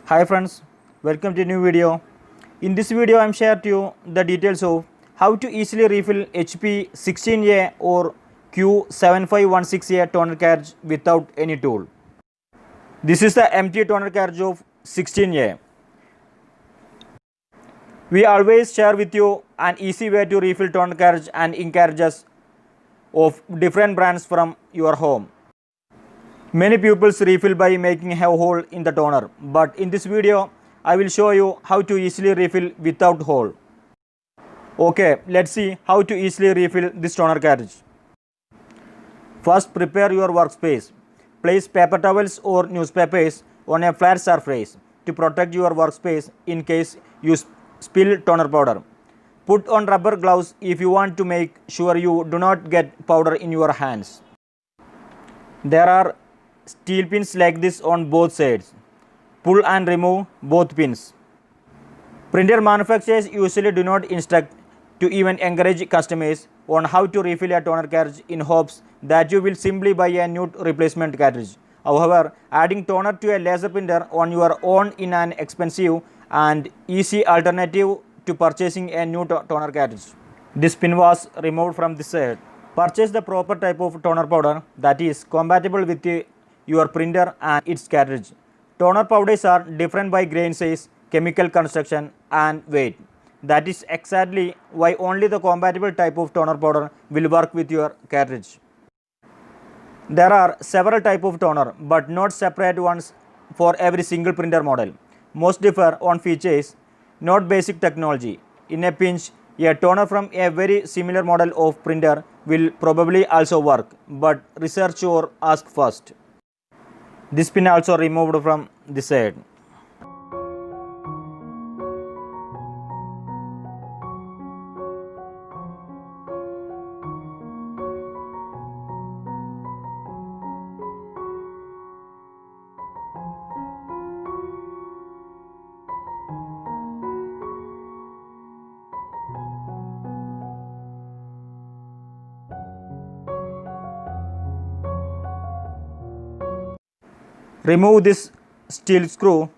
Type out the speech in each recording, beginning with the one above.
Hi friends, welcome to a new video. In this video I am sharing to you the details of how to easily refill HP 16A or Q7516A toner cartridge without any tool. This is the empty toner cartridge of 16A. We always share with you an easy way to refill toner cartridge and ink cartridges of different brands from your home. Many people refill by making a hole in the toner, but in this video I will show you how to easily refill without hole. Okay, let's see how to easily refill this toner cartridge. First, prepare your workspace. Place paper towels or newspapers on a flat surface to protect your workspace in case you spill toner powder. Put on rubber gloves if you want to make sure you do not get powder in your hands. There are steel pins like this on both sides. Pull and remove both pins. Printer manufacturers usually do not instruct to even encourage customers on how to refill a toner cartridge in hopes that you will simply buy a new replacement cartridge. However, adding toner to a laser printer on your own is an expensive and easy alternative to purchasing a new toner cartridge. This pin was removed from this side. Purchase the proper type of toner powder that is compatible with your printer and its cartridge. Toner powders are different by grain size, chemical construction and weight. That is exactly why only the compatible type of toner powder will work with your cartridge. There are several types of toner but not separate ones for every single printer model. Most differ on features, not basic technology. In a pinch, a toner from a very similar model of printer will probably also work, but research or ask first. This pin also removed from this side. Remove this steel screw.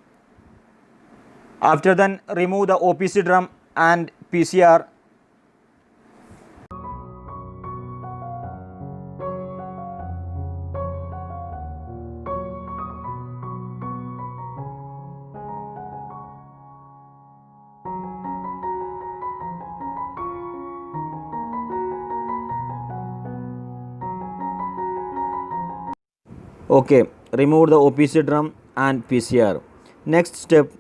After then, remove the OPC drum and PCR. Okay, remove the OPC drum and PCR. Next step,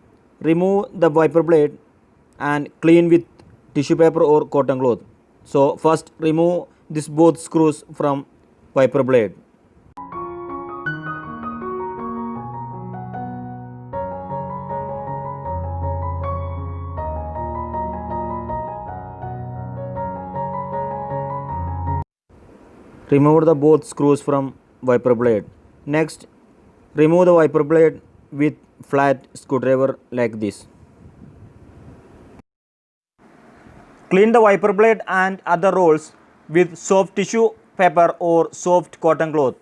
remove the wiper blade and clean with tissue paper or cotton cloth. So first remove these both screws from wiper blade. Remove the both screws from wiper blade. Next, remove the wiper blade with flat screwdriver like this. Clean the wiper blade and other rolls with soft tissue paper or soft cotton cloth.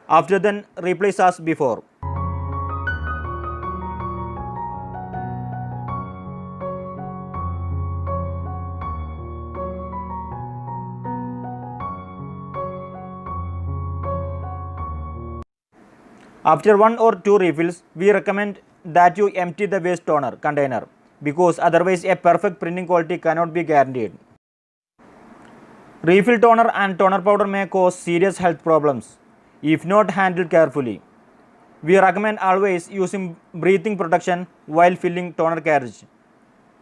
After then, replace as before. After one or two refills, we recommend that you empty the waste toner container because otherwise a perfect printing quality cannot be guaranteed. Refill toner and toner powder may cause serious health problems if not handled carefully. We recommend always using breathing protection while filling toner cartridge.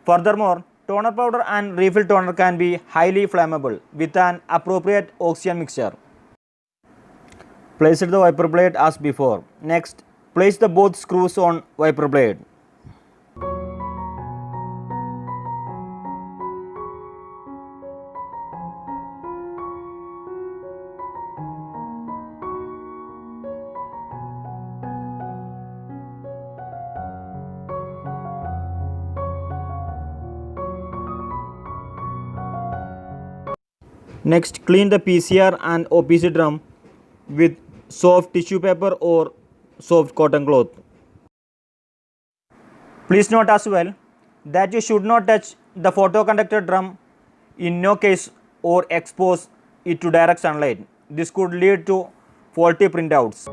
Furthermore, toner powder and refill toner can be highly flammable with an appropriate oxygen mixture. Place the wiper blade as before. Next, place the both screws on wiper blade. Next, clean the PCR and OPC drum with soft tissue paper or soft cotton cloth. Please note as well that you should not touch the photoconductor drum in no case or expose it to direct sunlight. This could lead to faulty printouts.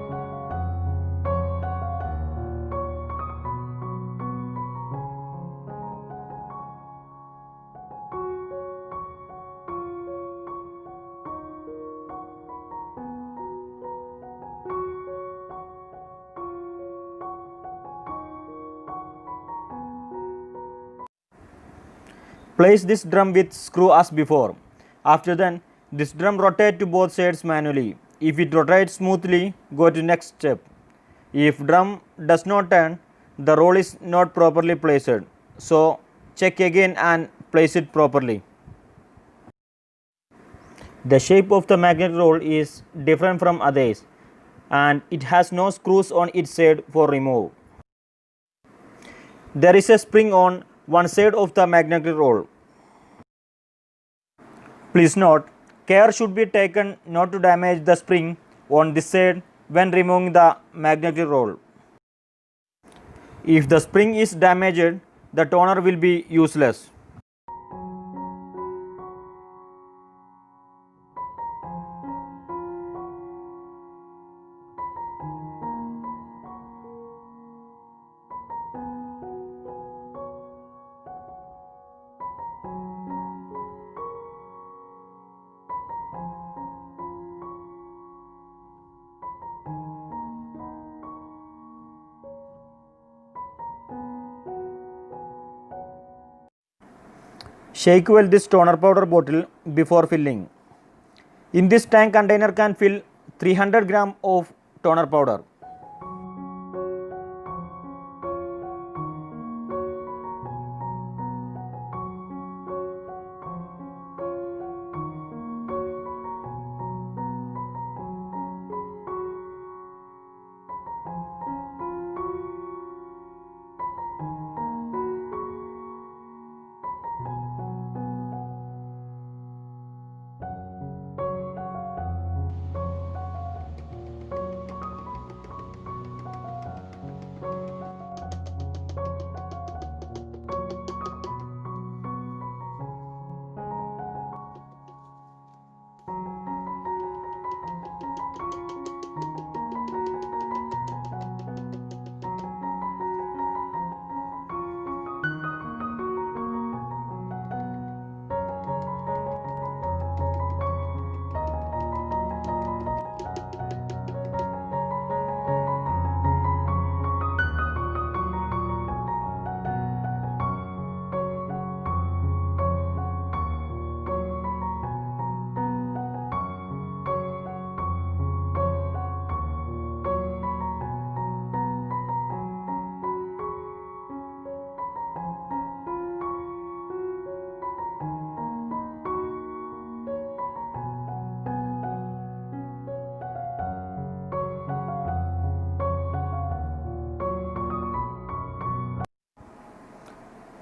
Place this drum with screw as before. After then, this drum rotate to both sides manually. If it rotates smoothly, go to next step. If drum does not turn, the roll is not properly placed. So check again and place it properly. The shape of the magnet roll is different from others and it has no screws on its side for remove. There is a spring on one side of the magnetic roll. Please note, care should be taken not to damage the spring on this side when removing the magnetic roll. If the spring is damaged, the toner will be useless. Shake well this toner powder bottle before filling. In this tank container can fill 300 gram of toner powder.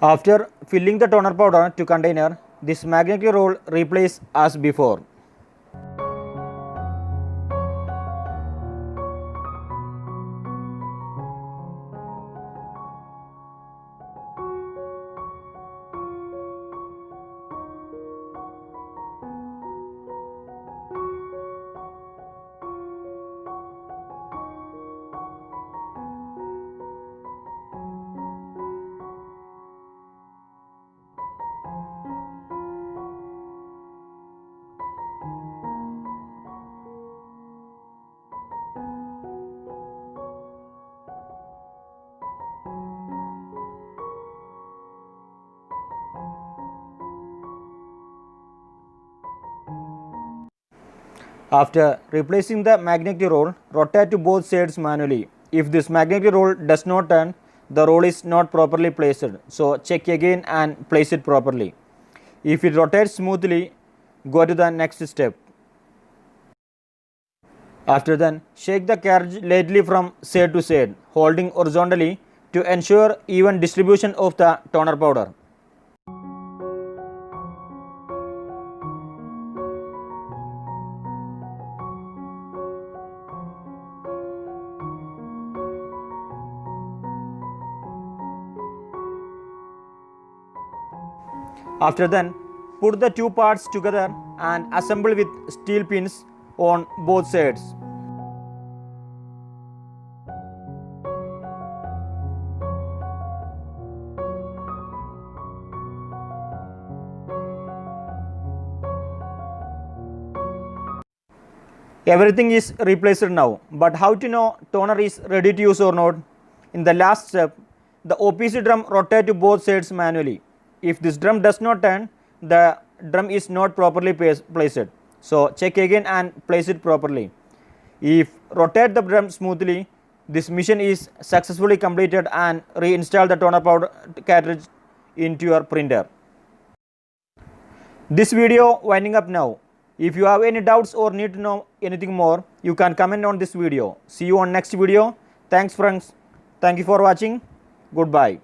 After filling the toner powder to container, this magnetic roll replace as before. After replacing the magnetic roll, rotate to both sides manually. If this magnetic roll does not turn, the roll is not properly placed. So check again and place it properly. If it rotates smoothly, go to the next step. After then, shake the cartridge lightly from side to side, holding horizontally to ensure even distribution of the toner powder. After then, put the two parts together and assemble with steel pins on both sides. Everything is replaced now, but how to know toner is ready to use or not? In the last step, the OPC drum rotates to both sides manually. If this drum does not turn, the drum is not properly placed. So check again and place it properly. If rotate the drum smoothly, this mission is successfully completed and reinstall the toner powder cartridge into your printer. This video winding up now. If you have any doubts or need to know anything more, you can comment on this video. See you on next video. Thanks friends. Thank you for watching. Goodbye.